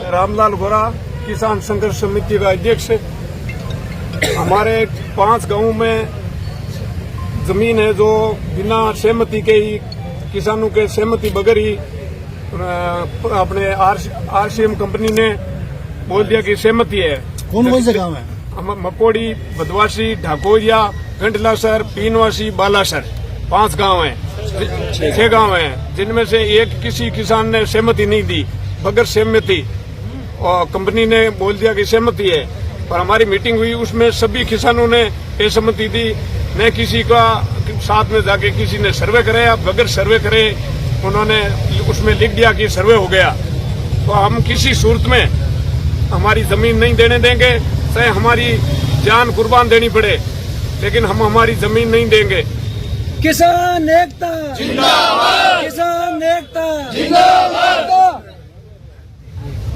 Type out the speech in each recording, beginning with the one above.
रामलाल गोरा, किसान संघर्ष समिति का अध्यक्ष। हमारे 5 गांवों में जमीन है जो बिना सहमति के ही, किसानों के सहमति बगैर ही अपने आरसीएम कंपनी ने बोल दिया कि सहमति है। कौन से गांव है? मकोड़ी, बदवासी, ढाकोरिया, गंडलासर, पीनवासी, बालासर, 5 गांव हैं, 6 गांव हैं, जिनमें से एक किसी किसान ने सहमति नहीं दी। बगैर सहमति और कंपनी ने बोल दिया कि सहमति है। पर हमारी मीटिंग हुई, उसमें सभी किसानों ने सहमति दी। न किसी का साथ में जाके किसी ने सर्वे कराया, बगैर सर्वे करे उन्होंने उसमें लिख दिया कि सर्वे हो गया। तो हम किसी सूरत में हमारी जमीन नहीं देने देंगे, चाहे हमारी जान कुर्बान देनी पड़े, लेकिन हम हमारी जमीन नहीं देंगे। किसान एकता जिंदाबाद, किसान एकता जिंदाबाद।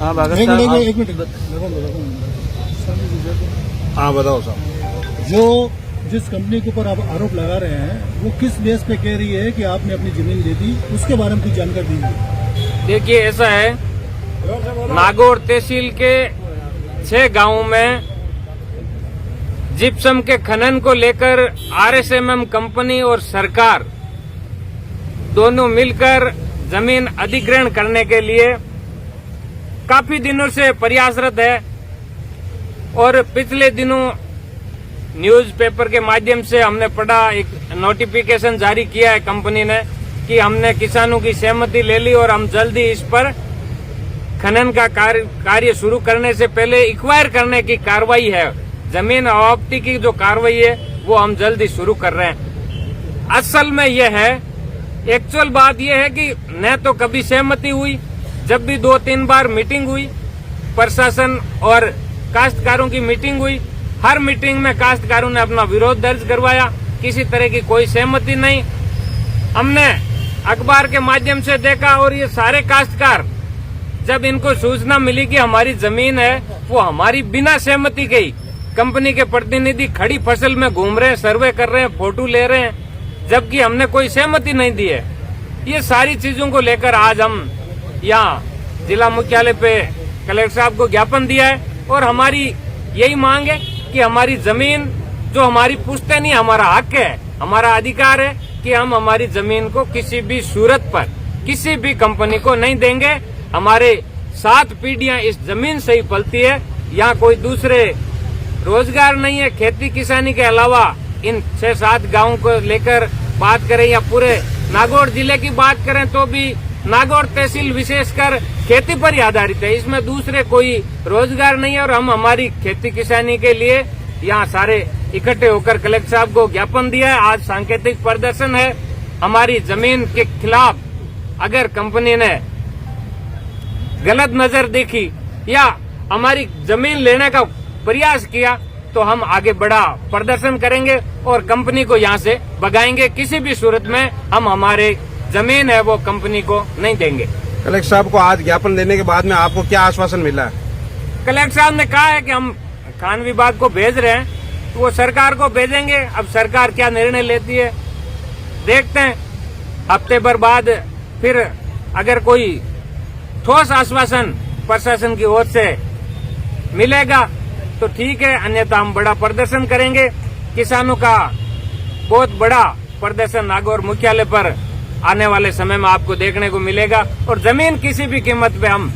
एक मिनट हाँ बताओ साहब। जिस कंपनी के ऊपर आप आरोप लगा रहे हैं, वो किस बेस पे कह रही है कि आपने अपनी जमीन दे दी, उसके बारे में कुछ जानकारी दीजिए। देखिए, ऐसा है, नागौर तहसील के 6 गांवों में जिप्सम के खनन को लेकर आरएसएमएम कंपनी और सरकार दोनों मिलकर जमीन अधिग्रहण करने के लिए काफी दिनों से प्रयासरत है। और पिछले दिनों न्यूज़पेपर के माध्यम से हमने पढ़ा, एक नोटिफिकेशन जारी किया है कंपनी ने कि हमने किसानों की सहमति ले ली और हम जल्दी इस पर खनन का कार्य शुरू करने से पहले एक्वायर करने की कार्रवाई है, जमीन आवंटन की जो कार्रवाई है वो हम जल्दी शुरू कर रहे हैं। असल में यह है, एक्चुअल बात यह है कि न तो कभी सहमति हुई, जब भी 2-3 बार मीटिंग हुई, प्रशासन और काश्तकारों की मीटिंग हुई, हर मीटिंग में काश्तकारों ने अपना विरोध दर्ज करवाया, किसी तरह की कोई सहमति नहीं। हमने अखबार के माध्यम से देखा और ये सारे काश्तकार जब इनको सूचना मिली कि हमारी जमीन है, वो हमारी बिना सहमति के ही कंपनी के प्रतिनिधि खड़ी फसल में घूम रहे हैं, सर्वे कर रहे हैं, फोटो ले रहे हैं, जबकि हमने कोई सहमति नहीं दी है। ये सारी चीजों को लेकर आज हम यहाँ जिला मुख्यालय पे कलेक्टर साहब को ज्ञापन दिया है और हमारी यही मांग है कि हमारी जमीन जो हमारी पुश्तैनी हमारा हक है, हमारा अधिकार है कि हम हमारी जमीन को किसी भी सूरत पर किसी भी कंपनी को नहीं देंगे। हमारे 7 पीढ़ियां इस जमीन से ही पलती है, यहाँ कोई दूसरे रोजगार नहीं है। खेती किसानी के अलावा इन 6-7 गांवों को लेकर बात करें या पूरे नागौर जिले की बात करें तो भी नागौर तहसील विशेषकर खेती पर ही आधारित है, इसमें दूसरे कोई रोजगार नहीं है। और हम हमारी खेती किसानी के लिए यहाँ सारे इकट्ठे होकर कलेक्टर साहब को ज्ञापन दिया है। आज सांकेतिक प्रदर्शन है। हमारी जमीन के खिलाफ अगर कंपनी ने गलत नजर देखी या हमारी जमीन लेने का प्रयास किया तो हम आगे बड़ा प्रदर्शन करेंगे और कंपनी को यहाँ से भगाएंगे। किसी भी सूरत में हम हमारे जमीन है वो कंपनी को नहीं देंगे। कलेक्टर साहब को आज ज्ञापन देने के बाद में आपको क्या आश्वासन मिला है? कलेक्टर साहब ने कहा है कि हम खान विभाग को भेज रहे हैं, तो वो सरकार को भेजेंगे। अब सरकार क्या निर्णय लेती है देखते हैं। हफ्ते भर बाद फिर अगर कोई ठोस आश्वासन प्रशासन की ओर से मिलेगा तो ठीक है, अन्यथा हम बड़ा प्रदर्शन करेंगे। किसानों का बहुत बड़ा प्रदर्शन नागौर मुख्यालय पर आने वाले समय में आपको देखने को मिलेगा। और जमीन किसी भी कीमत पे हम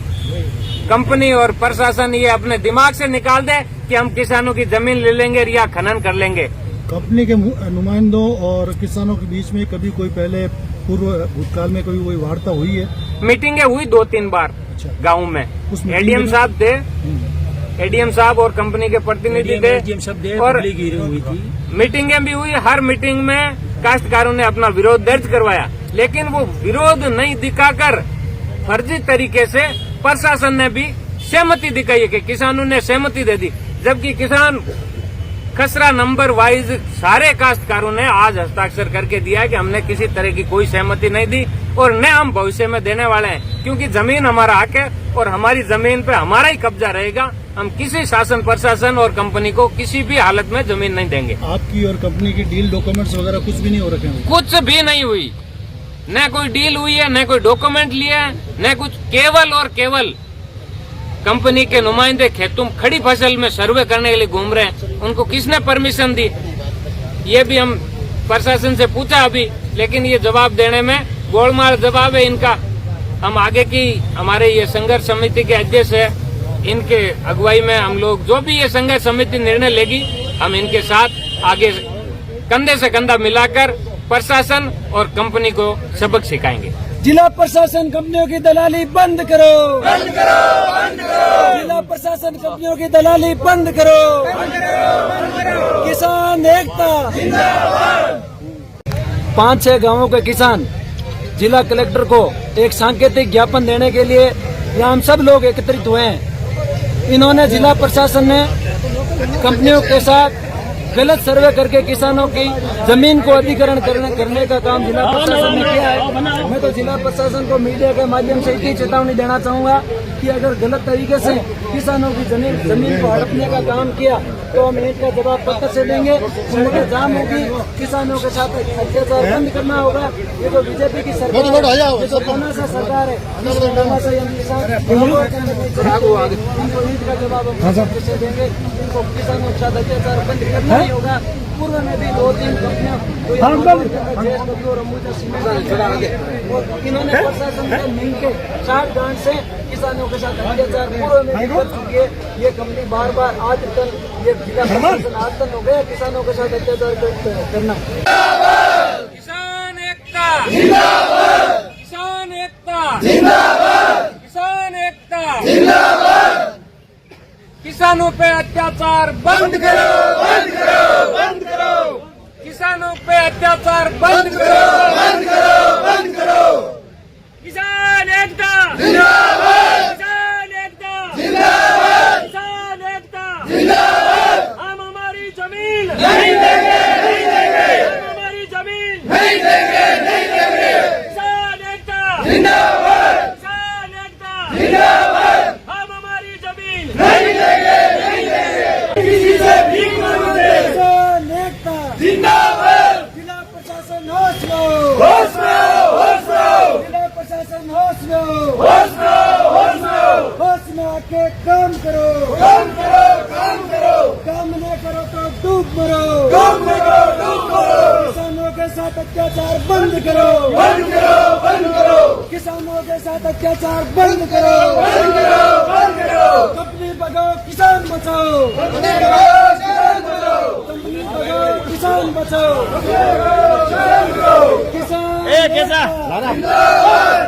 कंपनी और प्रशासन ये अपने दिमाग से निकाल दे कि हम किसानों की जमीन ले लेंगे या खनन कर लेंगे। कंपनी के नुमाइंदों और किसानों के बीच में कभी कोई पहले पूर्व भूतकाल में कोई वार्ता हुई है? मीटिंगें हुई 2-3 बार गाँव में। एडीएम साहब थे, एडीएम साहब और कंपनी के प्रतिनिधि थे और मीटिंगें भी हुई। हर मीटिंग में काश्तकारों ने अपना विरोध दर्ज करवाया, लेकिन वो विरोध नहीं दिखाकर फर्जी तरीके से प्रशासन ने भी सहमति दिखाई है कि किसानों ने सहमति दे दी, जबकि किसान खसरा नंबर वाइज सारे काश्तकारों ने आज हस्ताक्षर करके दिया है कि हमने किसी तरह की कोई सहमति नहीं दी और न हम भविष्य में देने वाले हैं, क्योंकि जमीन हमारा हक है और हमारी जमीन पे हमारा ही कब्जा रहेगा। हम किसी शासन प्रशासन और कंपनी को किसी भी हालत में जमीन नहीं देंगे। आपकी और कंपनी की डील डॉक्यूमेंट्स वगैरह कुछ भी नहीं हो रखे हैं? कुछ भी नहीं हुई, न कोई डील हुई है, न कोई डॉक्यूमेंट लिया है, न कुछ। केवल और केवल कंपनी के नुमाइंदे खेतों खड़ी फसल में सर्वे करने के लिए घूम रहे हैं। उनको किसने परमिशन दी, ये भी हम प्रशासन से पूछा अभी, लेकिन ये जवाब देने में गोलमाल जवाब है इनका। हम आगे की हमारे ये संघर्ष समिति के अध्यक्ष है, इनके अगुवाई में हम लोग जो भी ये संघर्ष समिति निर्णय लेगी, हम इनके साथ आगे कंधे से कंधा मिलाकर प्रशासन और कंपनी को सबक सिखाएंगे। जिला प्रशासन कंपनियों की दलाली बंद करो, बंद करो, बंद करो। जिला प्रशासन कंपनियों की दलाली बंद करो, बंद करो, बंद करो। किसान एकता जिंदाबाद। 5-6 गांवों के किसान जिला कलेक्टर को एक सांकेतिक ज्ञापन देने के लिए यहाँ हम सब लोग एकत्रित हुए हैं। इन्होंने जिला प्रशासन ने कंपनियों के साथ गलत सर्वे करके किसानों की जमीन को अधिग्रहण करने का काम जिला प्रशासन ने किया है। मैं तो जिला प्रशासन को मीडिया के माध्यम से इतनी चेतावनी देना चाहूंगा कि अगर गलत तरीके से किसानों की जमीन को हड़पने का काम किया तो हम इसका जवाब पत्र से देंगे। सड़कें जाम होगी, किसानों के साथ अत्याचार बंद करना होगा। ये तो बीजेपी की सरकार है, ये तो तानाशाह सरकार है, इनको ईद का जवाब हम से देंगे। इनको किसानों के साथ अत्याचार बंद करना ही होगा। पूर्व में भी 2-3 कंपनियां और अंबुजा सीमेंट इन्होंने प्रशासन से मिलकर 60 गांठ से किसानों के साथ अत्याचार पूर्व में भी कर चुकी है। ये कंपनी बार-बार आज तक ये जिला प्रशासन आज तक हो गया किसानों के साथ अत्याचार करना। किसान एकता जिंदाबाद, किसान एकता जिंदाबाद, किसान एकता जिंदाबाद। किसानों पे अत्याचार बंद करो, बंद करो, बंद करो। किसानों पे अत्याचार बंद करो, बंद करो, बंद करो। किसान एकता जिंदाबाद, किसान एकता जिंदाबाद, किसान एकता जिंदाबाद। हम हमारी जमीन नहीं देंगे, नहीं देंगे। हम हमारी जमीन नहीं देंगे, नहीं देंगे। किसान एकता जिंदाबाद, किसान एकता जिंदाबाद। हम हमारी जमीन नहीं देंगे, नहीं देंगे। किसी से भीख मांगते किसान एकता जिंदाबाद। जिला प्रशासन होश लो, होश में आओ, होश में आओ, जिला प्रशासन होश लो, होश में आओ, होश में आओ। होश में आके काम करो, काम करो, काम करो, काम न करो तो डूब मरो, काम करो, डूब मरो। किसानों के साथ अत्याचार बंद करो, बंद करो, बंद करो, किसानों के साथ अत्याचार बंद करो, बंद करो, बंद करो। कंपनी भगाओ किसान बचाओ, कंपनी भगाओ, किसान बचाओ, कंपनी भगाओ किसान बचाओ, किसान बचाओ। किसान कैसा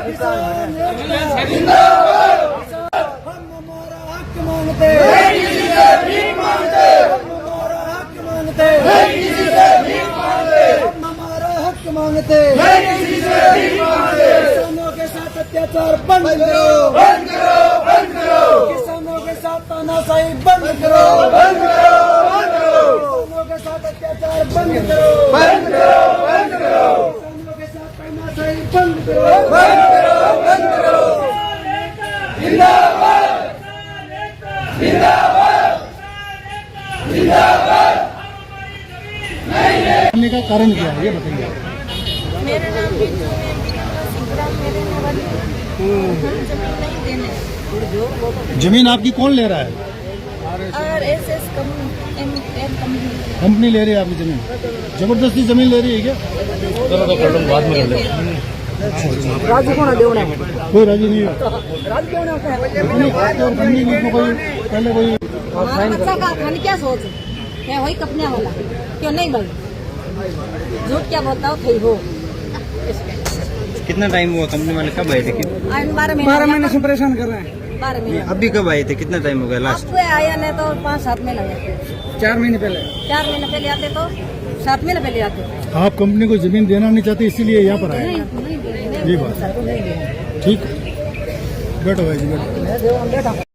किसान जिंदाबाद। हम हमारा हक मांगते, नहीं किसी से भीख मांगते, हम हमारा हक मांगते, नहीं किसी से भीख मांगते, हम हमारा हक मांगते। नहीं किसी से भीख मांगते। किसानों के साथ अत्याचार बंद करो, बंद करो, बंद करो, किसानों के साथ तानाशाही बंद करो, बंद करो, बंद करो, किसानों के साथ अत्याचार बंद करो, बंद करो, बंद करो, किसानों के साथ तानाशाही बंद करो, बंद करो, बंद करो। जिंदाबाद, जिंदाबाद, जिंदाबाद। करने का कारण क्या है ये बताइए। मेरा नाम बिंदु है, सिंगराम मेरे वाली हम जमीन नहीं देने। जमीन आपकी कौन ले रहा है? RSS कंपनी कंपनी ले रही है आपकी जमीन? जबरदस्ती जमीन ले रही है क्या? राजू कौन देवना कोई राजी नहीं है। राजू देवना कंपनी को कोई पहले कोई बच्चा का खाने क्या सोच क्या वही कपने वाला क्यों नहीं भाई झूठ क्या बोलता हो थी हो। कितना टाइम हुआ कंपनी वाले कब आए थे? 12 महीने से परेशान कर रहे हैं। 12 महीने अभी कब आए थे? कितना टाइम हो गया लास्ट? आपको आया नहीं तो 5-7 महीने लगे। 4 महीने पहले 4 महीने पहले आते तो 7 महीने पहले आते। आप कंपनी को जमीन देना नहीं चाहते इसीलिए यहाँ पर आए? नहीं ये बात ठीक है। बैठो भाई जी बैठो।